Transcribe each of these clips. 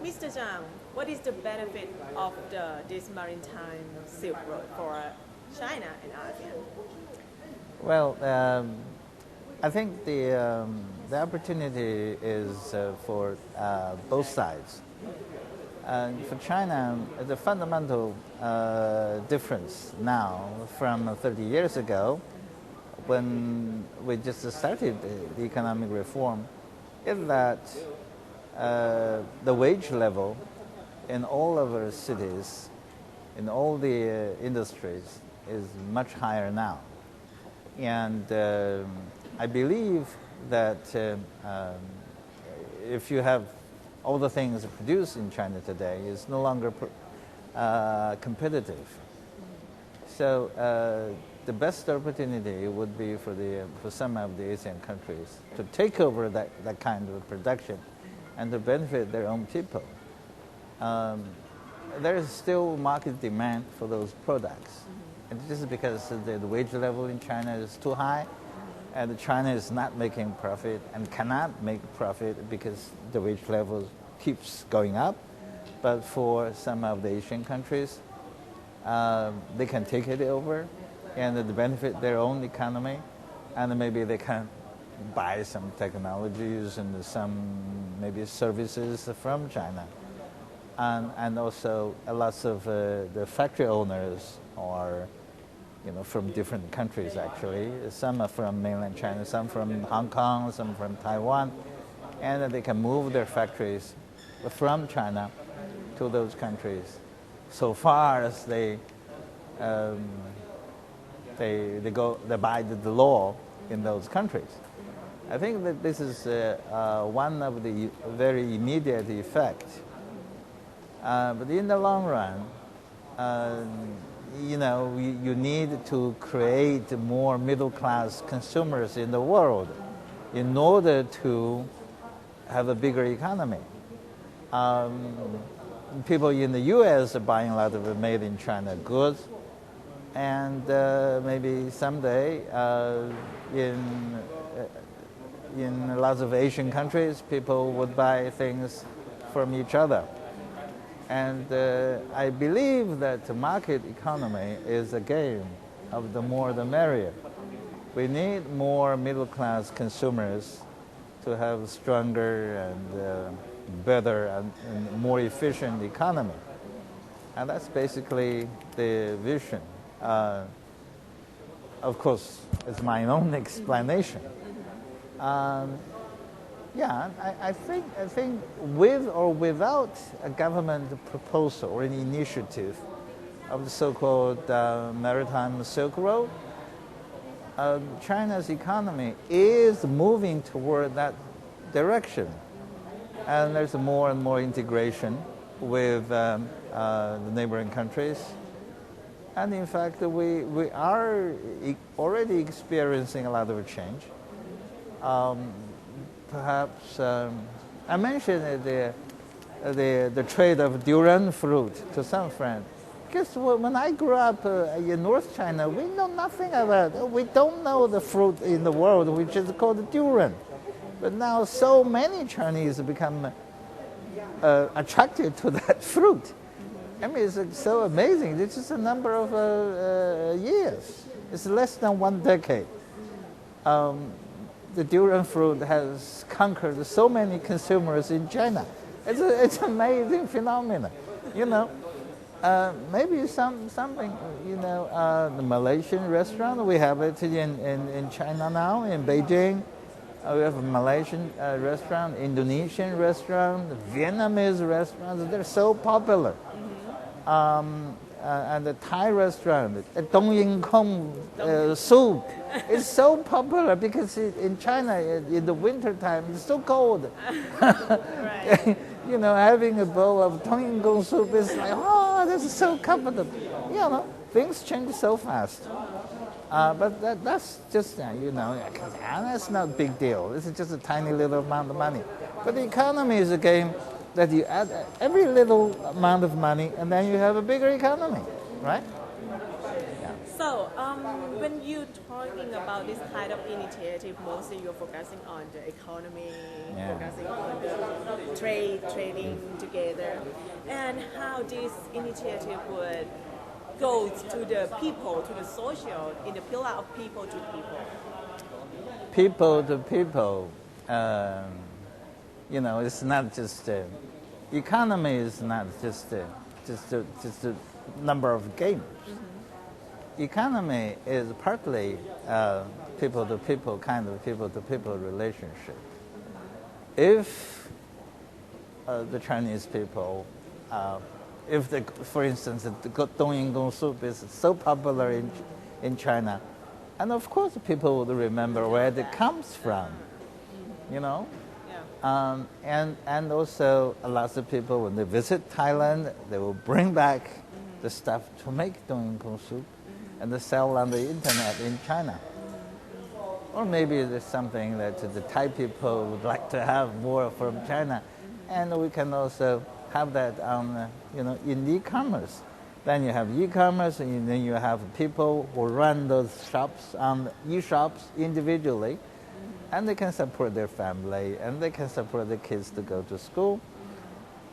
Mr. Zhang, what is the benefit of this Maritime Silk Road for China and ASEAN? Well, I think the opportunity is for both sides. For China, the fundamental difference now from 30 years ago, when we just started the economic reform, is that the wage level in all of our cities, in all the industries, is much higher now. And I believe that if you have all the things produced in China today, it's no longer competitive. So the best opportunity would be for some of the Asian countries to take over that kind of production and to benefit their own people. There is still market demand for those products. And this is because the wage level in China is too high, and China is not making profit and cannot make profit because the wage level keeps going up. But for some of the Asian countries, they can take it over and benefit their own economy, and maybe they can buy some technologies and some maybe services from China. And also lots of the factory owners are from different countries actually. Some are from mainland China, some from Hong Kong, some from Taiwan, and they can move their factories from China to those countries so far as they abide the law in those countries. I think that this is one of the very immediate effects. But in the long run, you need to create more middle-class consumers in the world in order to have a bigger economy. People in the U.S. are buying a lot of made-in-China goods, and maybe someday in lots of Asian countries, people would buy things from each other. And I believe that the market economy is a game of the more the merrier. We need more middle-class consumers to have a stronger and better and more efficient economy. And that's basically the vision. Of course, it's my own explanation. I think with or without a government proposal or an initiative of the so-called Maritime Silk Road, China's economy is moving toward that direction. And there's more and more integration with the neighboring countries. And in fact, we are already experiencing a lot of change. Perhaps I mentioned the trade of durian fruit to some friends. Because when I grew up in North China, we know nothing about it. We don't know the fruit in the world which is called durian. But now so many Chinese become attracted to that fruit. I mean, it's so amazing. This is a number of years. It's less than 1 decade. The durian fruit has conquered so many consumers in China. It's an amazing phenomenon, Maybe something, the Malaysian restaurant, we have it in China now, in Beijing. We have a Malaysian restaurant, Indonesian restaurant, Vietnamese restaurants. They're so popular. And the Thai restaurant, Dong Yin Kong soup, is so popular because in China, in the winter time, it's so cold. Right. Having a bowl of Dong Yin Kong soup is like, oh, this is so comfortable. Things change so fast. But that's just, that's not a big deal. This is just a tiny little amount of money. But the economy is a game that you add every little amount of money, and then you have a bigger economy, right? Yeah. So, when you're talking about this kind of initiative, mostly you're focusing on the economy, Yeah. focusing on the trading together, and how this initiative would go to the people, to the social, in the pillar of people to people. People to people, it's not just economy is not just a number of games. Economy is partly people to people kind of people to people relationship. If the Chinese people, for instance, the Dongyinggong soup is so popular in China, and of course people would remember where it comes from, you know. Yeah. And also lots of people when they visit Thailand, they will bring back the stuff to make Dongyinggong soup and they sell on the internet in China. Or maybe there's something that the Thai people would like to have more from China, and we can also have that on, in e-commerce. Then you have e-commerce, and then you have people who run those shops on e-shops individually, and they can support their family, and they can support the kids to go to school,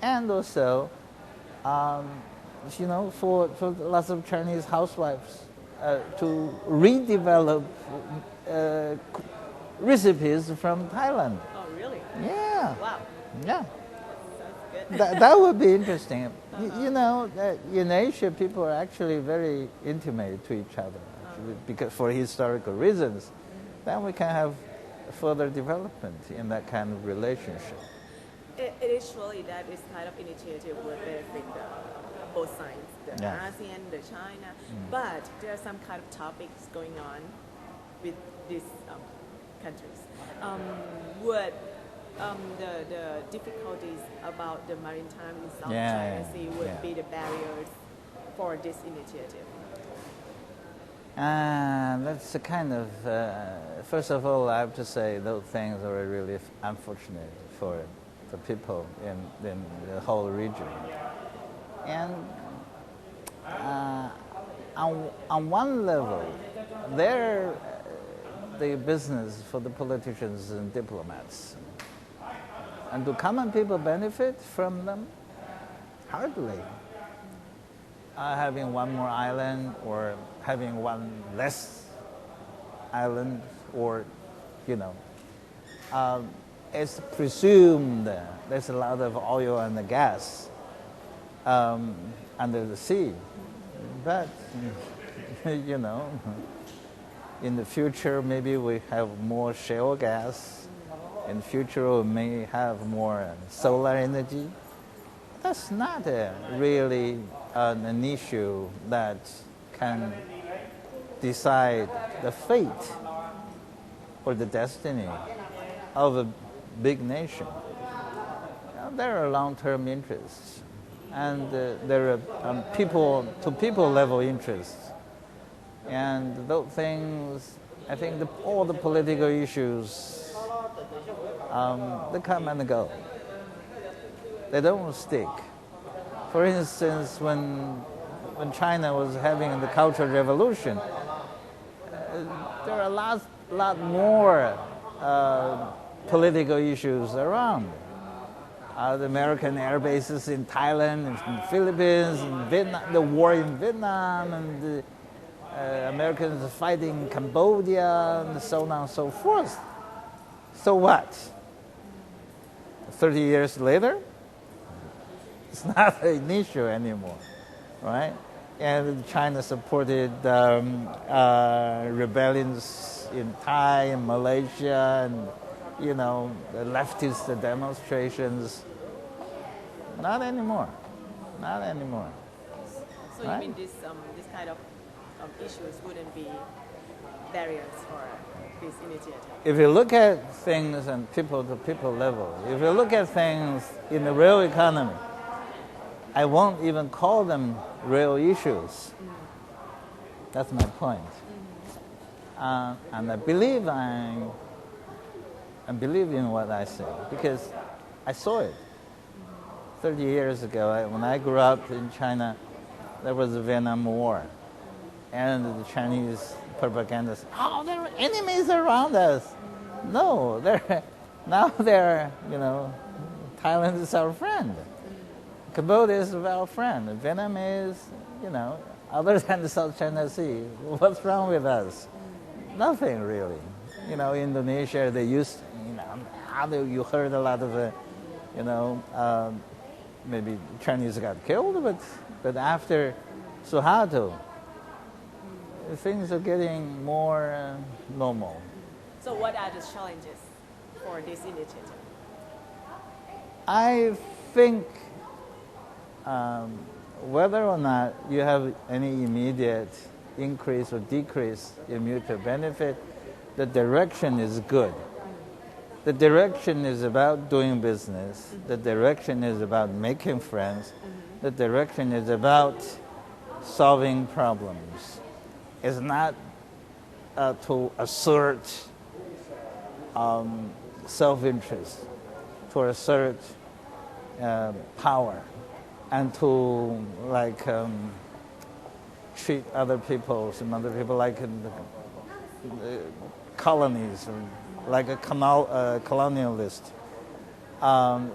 and also, for lots of Chinese housewives to redevelop recipes from Thailand. Oh, really? Yeah. Wow. Yeah. Sounds good. That would be interesting. In Asia, people are actually very intimate to each other, because for historical reasons. Then we can have further development in that kind of relationship. It is surely that this kind of initiative will benefit both sides, the Yeah. ASEAN, the China, but there are some kind of topics going on with these countries. Would the difficulties about the maritime in South China Sea would be the barriers for this initiative? That's a kind of, first of all, I have to say those things are really unfortunate for the people in the whole region. And on one level, they're the business for the politicians and diplomats. And do common people benefit from them? Hardly. Having one more island or having one less island, or, it's presumed there's a lot of oil and gas under the sea. But, in the future, maybe we have more shale gas. In the future, we may have more solar energy. That's not really an issue that can decide the fate or the destiny of a big nation. There are long-term interests, and there are people-to-people level interests. And those things, I think all the political issues, they come and go. They don't stick. For instance, when China was having the Cultural Revolution, there are a lot more political issues around. The American air bases in Thailand, in the Philippines, in Vietnam, the war in Vietnam, and the Americans fighting in Cambodia, and so on and so forth. So what? 30 years later, it's not an issue anymore, right? And China supported rebellions in Thai and Malaysia, and the leftist demonstrations. Not anymore. Not anymore. So right? You mean this kind of issues wouldn't be barriers for this initiative? If you look at things on people-to-people level, if you look at things in the real economy, I won't even call them real issues. That's my point. And I believe in what I say, because I saw it. 30 years ago, when I grew up in China, there was the Vietnam War. and the Chinese propaganda says, oh, there are enemies around us. No, they're, Thailand is our friend. Cambodia is our friend. Vietnam is, other than the South China Sea. What's wrong with us? Nothing really. Indonesia, they used, you heard a lot of, maybe Chinese got killed, but after Suharto, things are getting more normal. So what are the challenges for this initiative? I think whether or not you have any immediate increase or decrease in mutual benefit, the direction is good. The direction is about doing business. The direction is about making friends. The direction is about solving problems. It's not to assert self-interest, to assert power, and to treat other people, some other people like in the colonies, or like a colonialist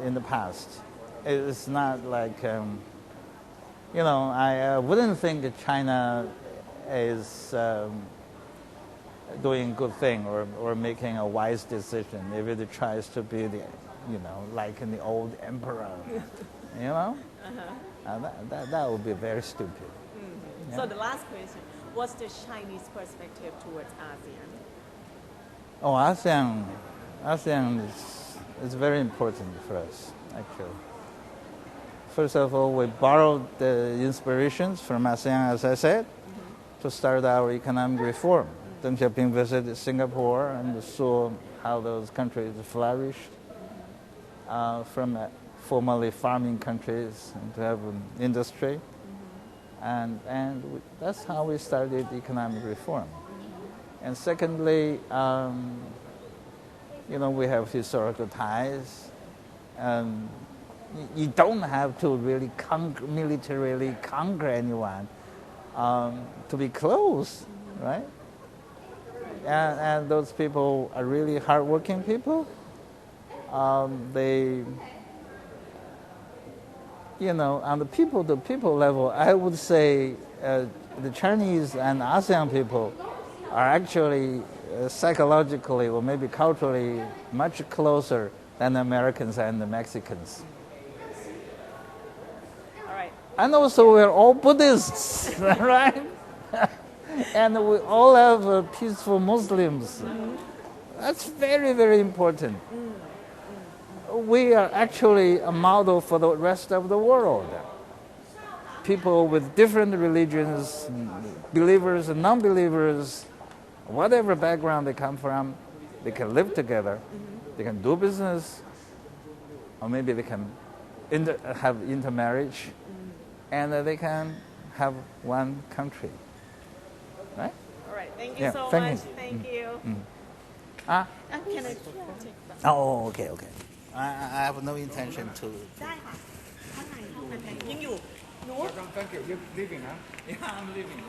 in the past. It's not like, I wouldn't think that China is doing a good thing or making a wise decision if it tries to be the, like in the old emperor, that would be very stupid. Mm-hmm. Yeah. So the last question, what's the Chinese perspective towards ASEAN? Oh, ASEAN is very important for us, actually. First of all, we borrowed the inspirations from ASEAN, as I said, to start our economic reform. Deng Xiaoping visited Singapore and saw how those countries flourished from formerly farming countries to have an industry. And that's how we started economic reform. And secondly, we have historical ties. You don't have to really militarily conquer anyone to be close, right? And those people are really hardworking people. They, on the people-to-people level, I would say the Chinese and ASEAN people are actually psychologically or maybe culturally much closer than the Americans and the Mexicans. All right. And also we're all Buddhists, right? And we all have peaceful Muslims. That's very, very important. We are actually a model for the rest of the world. People with different religions, believers and non-believers, whatever background they come from, they can live together, they can do business, or maybe they can have intermarriage, and they can have one country. Right? All right. Thank you so much. Thank you. Can I take that? Oh, okay. I have no intention to. ได้ค่ะข้างในยังอยู่หนู Thank you. You're leaving, huh? Yeah, I'm leaving.